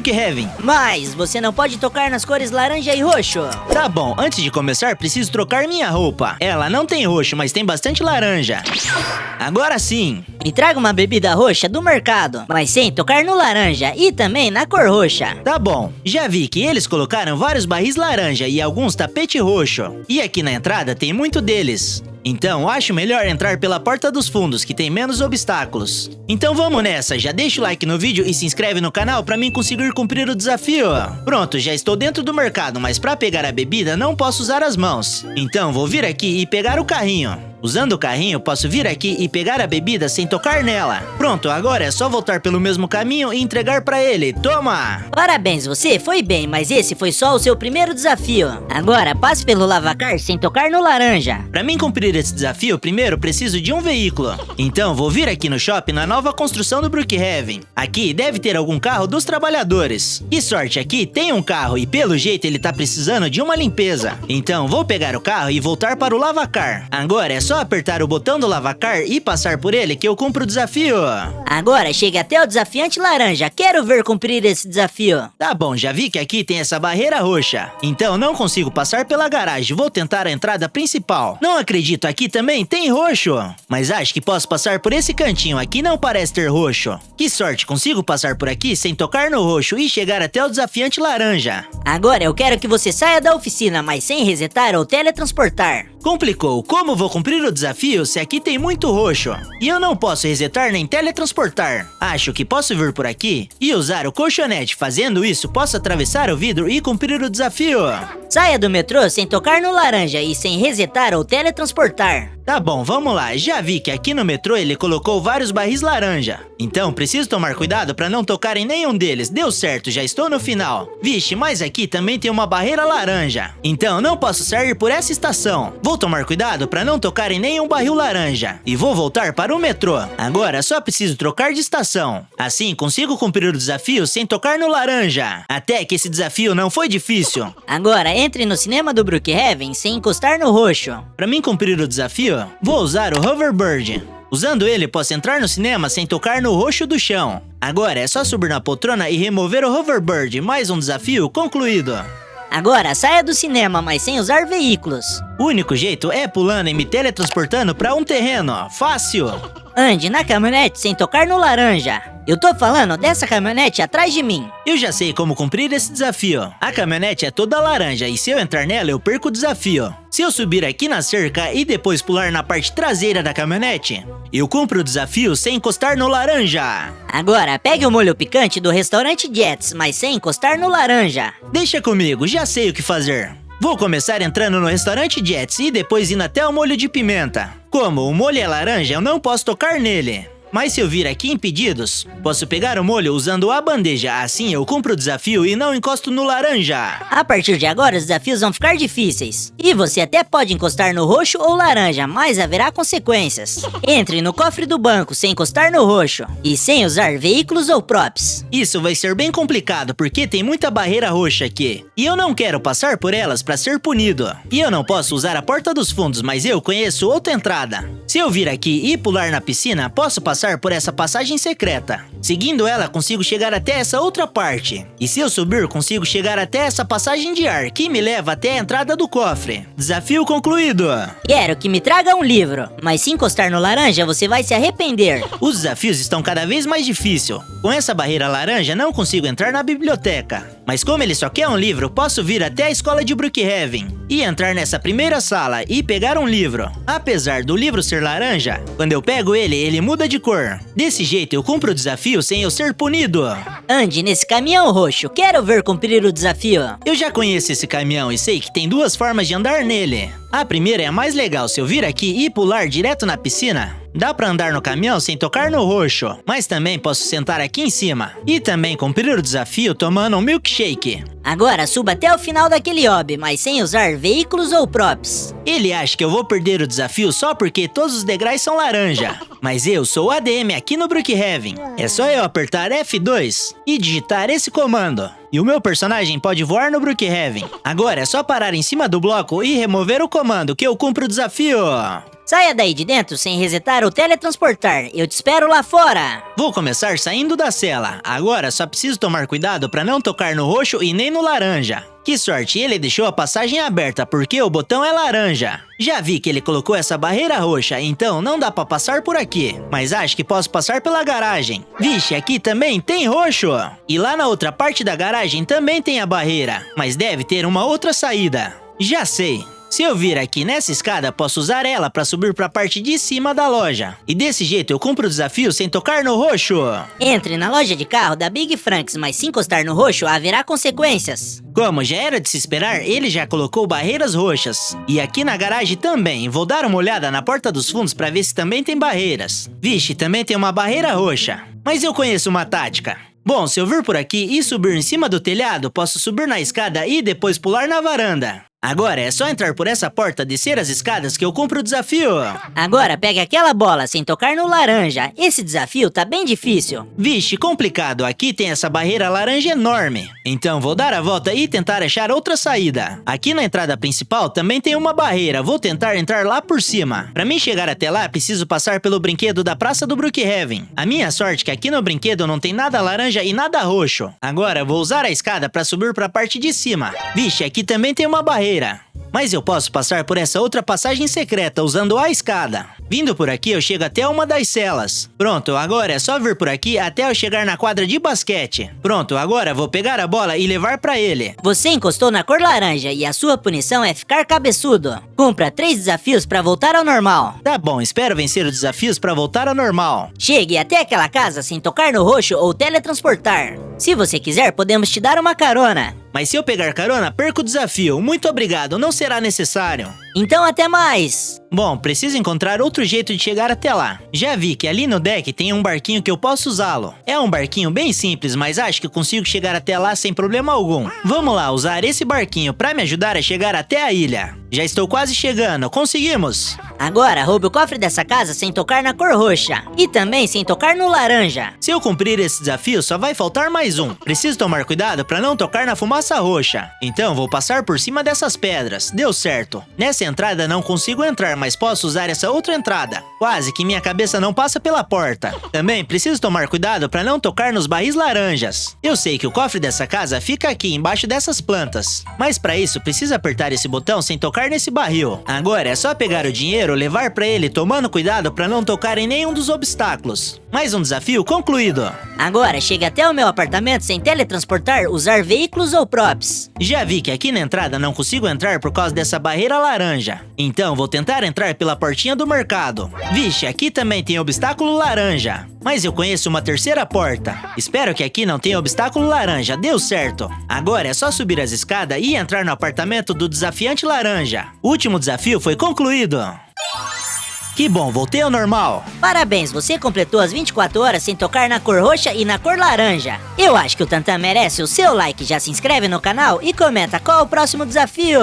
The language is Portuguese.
Brookhaven. Mas você não pode tocar nas cores laranja e roxo. Tá bom, antes de começar, preciso trocar minha roupa. Ela não tem roxo, mas tem bastante laranja. Agora sim. Me traga uma bebida roxa do mercado, mas sem tocar no laranja e também na cor roxa. Tá bom, já vi que eles colocaram vários barris laranja e alguns tapete roxo. E aqui na entrada tem muito deles. Então, acho melhor entrar pela porta dos fundos, que tem menos obstáculos. Então vamos nessa, já deixa o like no vídeo e se inscreve no canal pra mim conseguir cumprir o desafio. Pronto, já estou dentro do mercado, mas pra pegar a bebida não posso usar as mãos. Então vou vir aqui e pegar o carrinho. Usando o carrinho, posso vir aqui e pegar a bebida sem tocar nela. Pronto, agora é só voltar pelo mesmo caminho e entregar pra ele. Toma! Parabéns, você foi bem, mas esse foi só o seu primeiro desafio. Agora, passe pelo lavacar sem tocar no laranja. Pra mim cumprir esse desafio, primeiro preciso de um veículo. Então vou vir aqui no shopping na nova construção do Brookhaven. Aqui deve ter algum carro dos trabalhadores. Que sorte, aqui tem um carro e pelo jeito ele tá precisando de uma limpeza. Então vou pegar o carro e voltar para o lavacar. Agora é só apertar o botão do lavacar e passar por ele que eu cumpro o desafio. Agora chegue até o desafiante laranja. Quero ver cumprir esse desafio. Tá bom, já vi que aqui tem essa barreira roxa. Então não consigo passar pela garagem. Vou tentar a entrada principal. Não acredito, aqui também tem roxo. Mas acho que posso passar por esse cantinho. Aqui não parece ter roxo. Que sorte, consigo passar por aqui sem tocar no roxo e chegar até o desafiante laranja. Agora eu quero que você saia da oficina, mas sem resetar ou teletransportar. Complicou. Como vou cumprir o desafio se aqui tem muito roxo? E eu não posso resetar nem teletransportar. Acho que posso vir por aqui e usar o colchonete. Fazendo isso, posso atravessar o vidro e cumprir o desafio. Saia do metrô sem tocar no laranja e sem resetar ou teletransportar. Tá bom, vamos lá. Já vi que aqui no metrô ele colocou vários barris laranja. Então preciso tomar cuidado para não tocar em nenhum deles. Deu certo, já estou no final. Vixe, mas aqui também tem uma barreira laranja. Então não posso sair por essa estação. Vou tomar cuidado para não tocar em nenhum barril laranja. E vou voltar para o metrô. Agora só preciso trocar de estação. Assim consigo cumprir o desafio sem tocar no laranja. Até que esse desafio não foi difícil. Agora entre no cinema do Brookhaven sem encostar no roxo. Para mim cumprir o desafio, vou usar o Hoverbird. Usando ele, posso entrar no cinema sem tocar no roxo do chão. Agora é só subir na poltrona e remover o Hoverbird. Mais um desafio concluído. Agora saia do cinema, mas sem usar veículos. O único jeito é pulando e me teletransportando para um terreno. Fácil. Ande na caminhonete sem tocar no laranja. Eu tô falando dessa caminhonete atrás de mim. Eu já sei como cumprir esse desafio. A caminhonete é toda laranja e se eu entrar nela eu perco o desafio. Se eu subir aqui na cerca e depois pular na parte traseira da caminhonete, eu cumpro o desafio sem encostar no laranja. Agora pegue o molho picante do restaurante Jets, mas sem encostar no laranja. Deixa comigo, já sei o que fazer. Vou começar entrando no restaurante Jets e depois indo até o molho de pimenta. Como o molho é laranja, eu não posso tocar nele. Mas se eu vir aqui em pedidos, posso pegar o molho usando a bandeja. Assim eu cumpro o desafio e não encosto no laranja. A partir de agora os desafios vão ficar difíceis. E você até pode encostar no roxo ou laranja, mas haverá consequências. Entre no cofre do banco sem encostar no roxo e sem usar veículos ou props. Isso vai ser bem complicado porque tem muita barreira roxa aqui. E eu não quero passar por elas para ser punido. E eu não posso usar a porta dos fundos, mas eu conheço outra entrada. Se eu vir aqui e pular na piscina, posso passar por essa passagem secreta. Seguindo ela, consigo chegar até essa outra parte. E se eu subir, consigo chegar até essa passagem de ar, que me leva até a entrada do cofre. Desafio concluído. Quero que me traga um livro, mas se encostar no laranja, você vai se arrepender. Os desafios estão cada vez mais difíceis. Com essa barreira laranja, não consigo entrar na biblioteca. Mas como ele só quer um livro, posso vir até a escola de Brookhaven e entrar nessa primeira sala e pegar um livro. Apesar do livro ser laranja, quando eu pego ele, ele muda de cor. Desse jeito eu cumpro o desafio sem eu ser punido. Ande nesse caminhão roxo, quero ver cumprir o desafio. Eu já conheço esse caminhão e sei que tem duas formas de andar nele. A primeira é a mais legal. Se eu vir aqui e pular direto na piscina, dá pra andar no caminhão sem tocar no roxo, mas também posso sentar aqui em cima e também cumprir o desafio tomando um milkshake. Agora suba até o final daquele hobby, mas sem usar veículos ou props. Ele acha que eu vou perder o desafio só porque todos os degraus são laranja. Mas eu sou o ADM aqui no Brookhaven. É só eu apertar F2 e digitar esse comando. E o meu personagem pode voar no Brookhaven. Agora é só parar em cima do bloco e remover o comando que eu cumpro o desafio. Saia daí de dentro sem resetar ou teletransportar. Eu te espero lá fora. Vou começar saindo da cela. Agora só preciso tomar cuidado para não tocar no roxo e nem no laranja. Que sorte, ele deixou a passagem aberta porque o botão é laranja. Já vi que ele colocou essa barreira roxa, então não dá pra passar por aqui. Mas acho que posso passar pela garagem. Vixe, aqui também tem roxo. E lá na outra parte da garagem também tem a barreira. Mas deve ter uma outra saída. Já sei. Se eu vir aqui nessa escada, posso usar ela para subir para a parte de cima da loja. E desse jeito eu cumpro o desafio sem tocar no roxo. Entre na loja de carro da Big Franks, mas se encostar no roxo, haverá consequências. Como já era de se esperar, ele já colocou barreiras roxas. E aqui na garagem também. Vou dar uma olhada na porta dos fundos para ver se também tem barreiras. Vixe, também tem uma barreira roxa. Mas eu conheço uma tática. Bom, se eu vir por aqui e subir em cima do telhado, posso subir na escada e depois pular na varanda. Agora é só entrar por essa porta, descer as escadas que eu cumpro o desafio. Agora pegue aquela bola sem tocar no laranja. Esse desafio tá bem difícil. Vixe, complicado. Aqui tem essa barreira laranja enorme. Então vou dar a volta e tentar achar outra saída. Aqui na entrada principal também tem uma barreira. Vou tentar entrar lá por cima. Pra mim chegar até lá, preciso passar pelo brinquedo da Praça do Brookhaven. A minha sorte é que aqui no brinquedo não tem nada laranja e nada roxo. Agora vou usar a escada pra subir pra parte de cima. Vixe, aqui também tem uma barreira. Mas eu posso passar por essa outra passagem secreta usando a escada. Vindo por aqui eu chego até uma das celas. Pronto, agora é só vir por aqui até eu chegar na quadra de basquete. Pronto, agora vou pegar a bola e levar pra ele. Você encostou na cor laranja e a sua punição é ficar cabeçudo. Cumpra 3 desafios pra voltar ao normal. Tá bom, espero vencer os desafios pra voltar ao normal. Chegue até aquela casa sem tocar no roxo ou teletransportar. Se você quiser, podemos te dar uma carona. Mas se eu pegar carona, perco o desafio. Muito obrigado, não será necessário. Então até mais! Bom, preciso encontrar outro jeito de chegar até lá. Já vi que ali no deck tem um barquinho que eu posso usá-lo. É um barquinho bem simples, mas acho que consigo chegar até lá sem problema algum. Vamos lá, usar esse barquinho para me ajudar a chegar até a ilha. Já estou quase chegando, conseguimos! Agora roube o cofre dessa casa sem tocar na cor roxa. E também sem tocar no laranja. Se eu cumprir esse desafio, só vai faltar mais um. Preciso tomar cuidado para não tocar na fumaça roxa. Então vou passar por cima dessas pedras. Deu certo. Nessa entrada não consigo entrar, mas posso usar essa outra entrada. Quase que minha cabeça não passa pela porta. Também preciso tomar cuidado para não tocar nos barris laranjas. Eu sei que o cofre dessa casa fica aqui embaixo dessas plantas. Mas para isso preciso apertar esse botão sem tocar nesse barril. Agora é só pegar o dinheiro, levar para ele, tomando cuidado para não tocar em nenhum dos obstáculos. Mais um desafio concluído. Agora chega até o meu apartamento sem teletransportar, usar veículos ou props. Já vi que aqui na entrada não consigo entrar por causa dessa barreira laranja. Então vou tentar entrar pela portinha do mercado. Vixe, aqui também tem obstáculo laranja. Mas eu conheço uma terceira porta. Espero que aqui não tenha obstáculo laranja. Deu certo. Agora é só subir as escadas e entrar no apartamento do desafiante laranja. O último desafio foi concluído. Que bom, voltei ao normal. Parabéns, você completou as 24 horas sem tocar na cor roxa e na cor laranja. Eu acho que o Tantan merece o seu like, já se inscreve no canal e comenta qual é o próximo desafio.